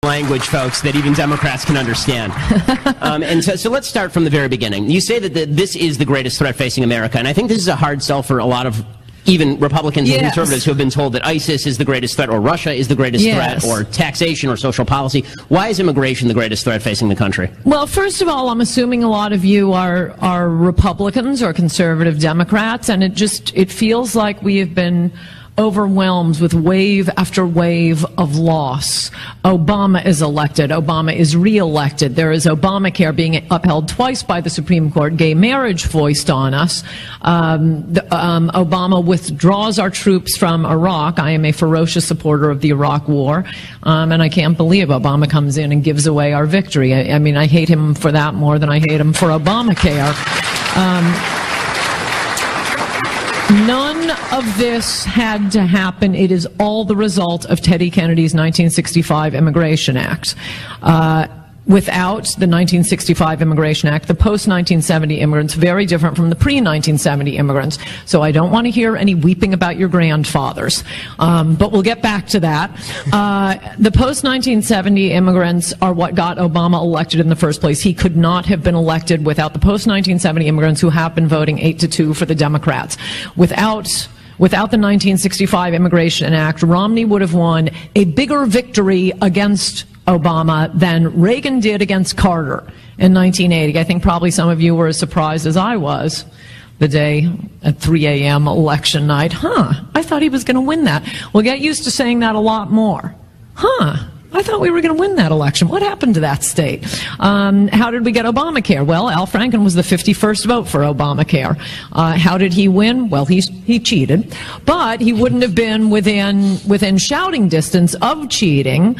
language, folks, that even Democrats can understand. And so let's start from the very beginning. You say that this is the greatest threat facing America, and I think this is a hard sell for a lot of even Republicans and conservatives who have been told that ISIS is the greatest threat, or Russia is the greatest threat, or taxation or social policy. Why is immigration the greatest threat facing the country? Well, first of all, I'm assuming a lot of you are Republicans or conservative Democrats, and it feels like we have been overwhelmed with wave after wave of loss. Obama is elected. Obama is re-elected. There is Obamacare being upheld twice by the Supreme Court. Gay marriage foisted on us. Obama withdraws our troops from Iraq. I am a ferocious supporter of the Iraq War, and I can't believe Obama comes in and gives away our victory. I mean, I hate him for that more than I hate him for Obamacare. None of this had to happen. It is all the result of Teddy Kennedy's 1965 Immigration Act. Without the 1965 Immigration Act, the post-1970 immigrants, very different from the pre-1970 immigrants. So I don't want to hear any weeping about your grandfathers. But we'll get back to that. The post-1970 immigrants are what got Obama elected in the first place. He could not have been elected without the post-1970 immigrants who have been voting 8-2 for the Democrats. Without the 1965 Immigration Act, Romney would have won a bigger victory against Obama than Reagan did against Carter in 1980. I think probably some of you were as surprised as I was the day at 3 a.m. election night. I thought he was going to win that. We'll get used to saying that a lot more. I thought we were going to win that election. What happened to that state? How did we get Obamacare? Well, Al Franken was the 51st vote for Obamacare. How did he win? Well, he cheated, but he wouldn't have been within shouting distance of cheating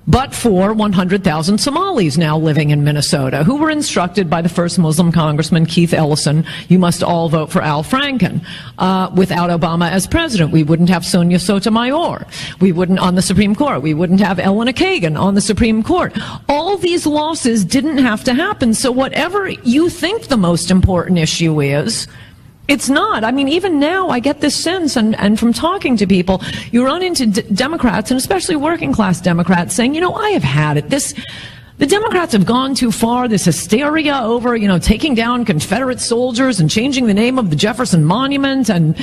but for 100,000 Somalis now living in Minnesota, who were instructed by the first Muslim congressman, Keith Ellison, you must all vote for Al Franken. Without Obama as president, we wouldn't have Sonia Sotomayor. We wouldn't on the Supreme Court. We wouldn't have Elena Kagan on the Supreme Court. All these losses didn't have to happen. So whatever you think the most important issue is, it's not. I mean, even now, I get this sense, and from talking to people, you run into Democrats, and especially working-class Democrats, saying, you know, I have had it. The Democrats have gone too far. This hysteria over, you know, taking down Confederate soldiers and changing the name of the Jefferson Monument and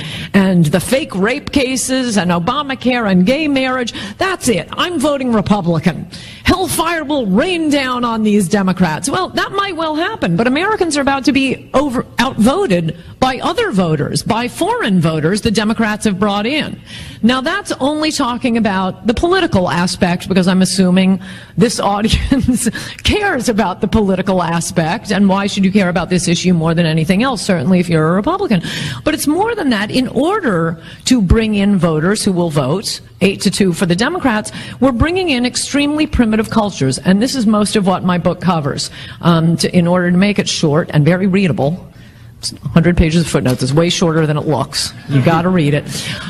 the fake rape cases and Obamacare and gay marriage. That's it. I'm voting Republican. Hellfire will rain down on these Democrats. Well, that might well happen, but Americans are about to be outvoted by other voters, by foreign voters the Democrats have brought in. Now, that's only talking about the political aspect, because I'm assuming this audience cares about the political aspect, and why should you care about this issue more than anything else, certainly if you're a Republican. But it's more than that. In order to bring in voters who will vote 8-2 for the Democrats, we're bringing in extremely primitive cultures, and this is most of what my book covers. In order to make it short and very readable, 100 pages of footnotes is way shorter than it looks. You got to read it.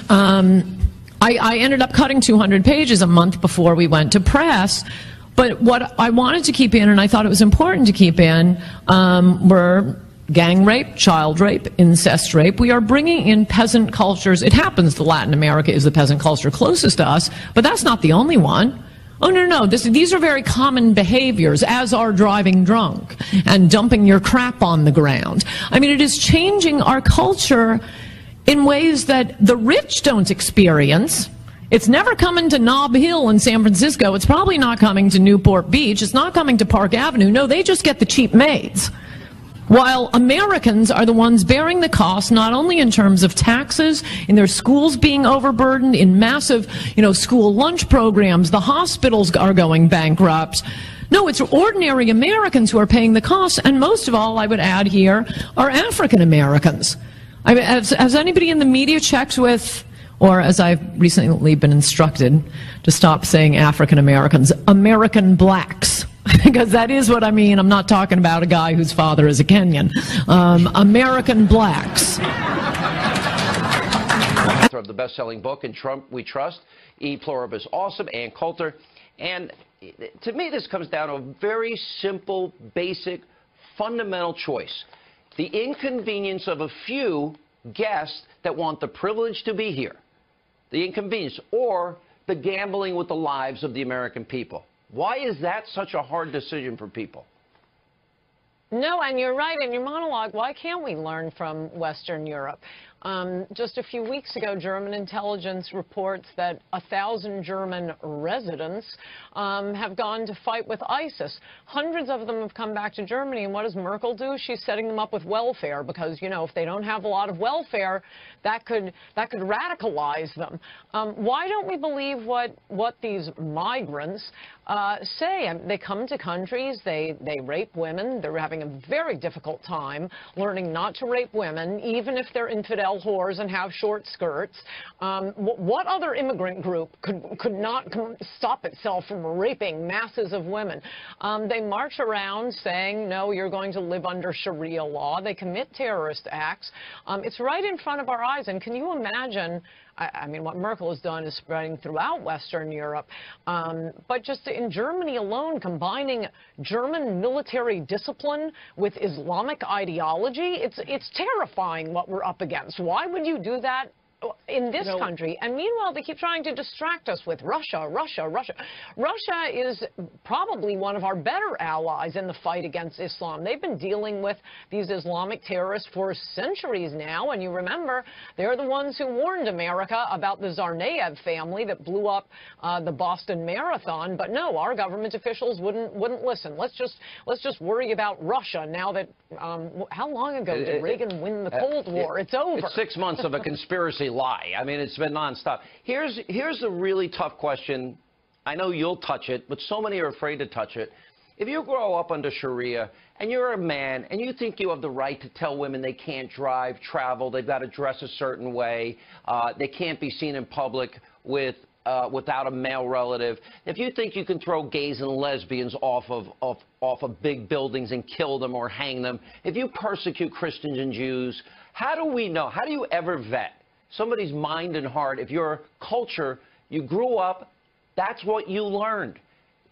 I ended up cutting 200 pages a month before we went to press. But what I wanted to keep in, and I thought it was important to keep in, were gang rape, child rape, incest rape. We are bringing in peasant cultures. It happens that Latin America is the peasant culture closest to us, but that's not the only one. Oh, no. These are very common behaviors, as are driving drunk and dumping your crap on the ground. I mean, it is changing our culture in ways that the rich don't experience. It's never coming to Nob Hill in San Francisco. It's probably not coming to Newport Beach. It's not coming to Park Avenue. No, they just get the cheap maids. While Americans are the ones bearing the cost, not only in terms of taxes, in their schools being overburdened, in massive, school lunch programs, the hospitals are going bankrupt. No, it's ordinary Americans who are paying the cost, and most of all, I would add here, are African Americans. I mean, has anybody in the media checked with, or as I've recently been instructed to stop saying African Americans, American blacks? Because that is what I mean. I'm not talking about a guy whose father is a Kenyan. American blacks. Author of the best-selling book, In Trump We Trust, E. Pluribus Awesome, and Coulter. And to me, this comes down to a very simple, basic, fundamental choice. The inconvenience of a few guests that want the privilege to be here. The inconvenience, or the gambling with the lives of the American people. Why is that such a hard decision for people? No, and you're right in your monologue. Why can't we learn from Western Europe? Just a few weeks ago, German intelligence reports that 1,000 German residents have gone to fight with ISIS. Hundreds of them have come back to Germany, and what does Merkel do? She's setting them up with welfare because, you know, if they don't have a lot of welfare, that could radicalize them. Why don't we believe what these migrants say? They come to countries, they rape women. They're having a very difficult time learning not to rape women, even if they're infidel whores and have short skirts. What other immigrant group could not stop itself from raping masses of women? They march around saying, no, you're going to live under Sharia law. They commit terrorist acts. It's right in front of our eyes. And can you imagine, I mean, what Merkel has done is spreading throughout Western Europe. But just in Germany alone, combining German military discipline with Islamic ideology, it's terrifying what we're up against. Why would you do that in this country? And meanwhile, they keep trying to distract us with Russia, Russia, Russia. Russia is probably one of our better allies in the fight against Islam. They've been dealing with these Islamic terrorists for centuries now, and you remember, they're the ones who warned America about the Tsarnaev family that blew up the Boston Marathon. But no, our government officials wouldn't listen. Let's just worry about Russia now that how long ago did Reagan win the Cold War? It's over. It's 6 months of a conspiracy lie. I mean, it's been nonstop. Here's a really tough question. I know you'll touch it, but so many are afraid to touch it. If you grow up under Sharia and you're a man and you think you have the right to tell women they can't drive, travel, they've got to dress a certain way, they can't be seen in public without a male relative, if you think you can throw gays and lesbians off of big buildings and kill them or hang them, if you persecute Christians and Jews, how do we know? How do you ever vet somebody's mind and heart? If your culture, you grew up, that's what you learned,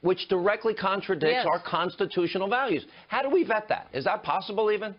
which directly contradicts our constitutional values. How do we vet that? Is that possible even?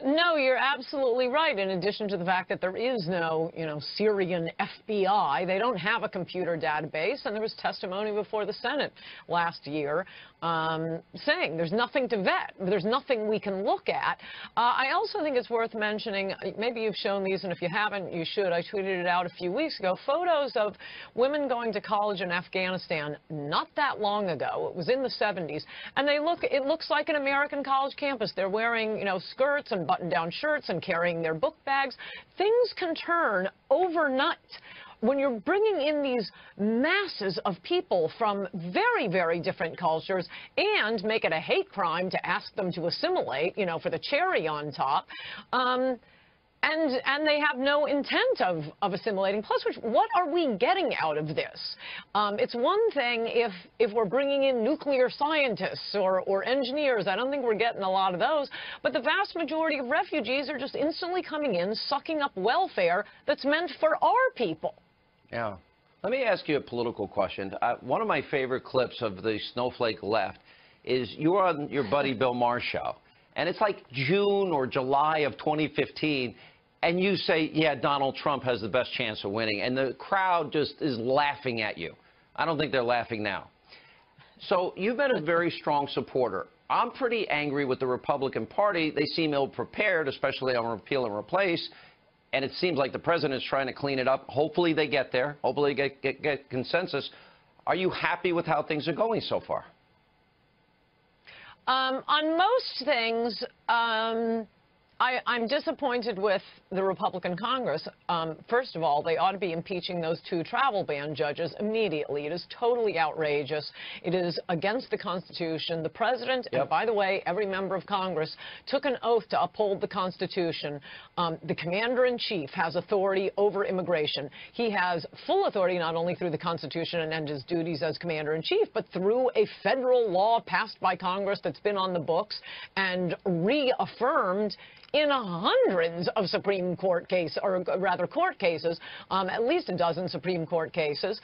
No, you're absolutely right. In addition to the fact that there is no, Syrian FBI, they don't have a computer database, and there was testimony before the Senate last year saying there's nothing to vet. There's nothing we can look at. I also think it's worth mentioning, maybe you've shown these, and if you haven't, you should. I tweeted it out a few weeks ago, photos of women going to college in Afghanistan not that long ago. It was in the 70s, and it looks like an American college campus. They're wearing, skirts and button-down shirts and carrying their book bags. Things can turn overnight when you're bringing in these masses of people from very, very different cultures and make it a hate crime to ask them to assimilate, for the cherry on top. And they have no intent of assimilating. Plus, what are we getting out of this? It's one thing if we're bringing in nuclear scientists or engineers. I don't think we're getting a lot of those. But the vast majority of refugees are just instantly coming in, sucking up welfare that's meant for our people. Yeah. Let me ask you a political question. One of my favorite clips of the Snowflake Left is you're on your buddy Bill Maher's show. And it's like June or July of 2015. And you say, yeah, Donald Trump has the best chance of winning. And the crowd just is laughing at you. I don't think they're laughing now. So you've been a very strong supporter. I'm pretty angry with the Republican Party. They seem ill-prepared, especially on repeal and replace. And it seems like the president is trying to clean it up. Hopefully they get there. Hopefully they get consensus. Are you happy with how things are going so far? On most things, I'm disappointed with the Republican Congress. First of all, they ought to be impeaching those 2 travel ban judges immediately. It is totally outrageous. It is against the Constitution. The president, and by the way, every member of Congress, took an oath to uphold the Constitution. The commander-in-chief has authority over immigration. He has full authority not only through the Constitution and his duties as commander-in-chief, but through a federal law passed by Congress that's been on the books and reaffirmed in hundreds of Supreme Court cases, or rather court cases, at least a dozen Supreme Court cases.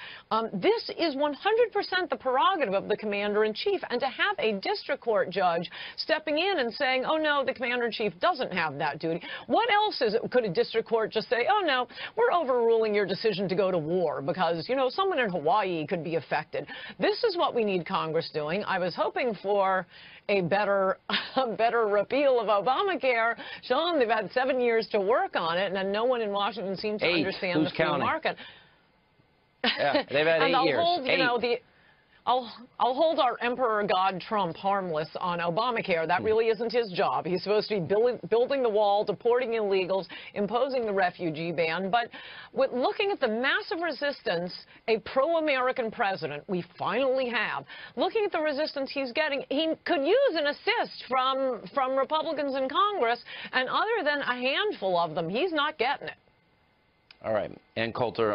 This is 100% the prerogative of the commander-in-chief, and to have a district court judge stepping in and saying, oh no, the commander-in-chief doesn't have that duty. What else could a district court just say, oh no, we're overruling your decision to go to war because, you know, someone in Hawaii could be affected. This is what we need Congress doing. I was hoping for a better repeal of Obamacare. Sean, they've had 7 years to work on it, and no one in Washington seems to understand the free market. Yeah, they've had 8 years. Hold, you know, I'll hold our Emperor God Trump harmless on Obamacare. That really isn't his job. He's supposed to be building the wall, deporting illegals, imposing the refugee ban. But with looking at the massive resistance a pro-American president we finally have, looking at the resistance he's getting, he could use an assist from Republicans in Congress, and other than a handful of them, he's not getting it. All right. And Coulter,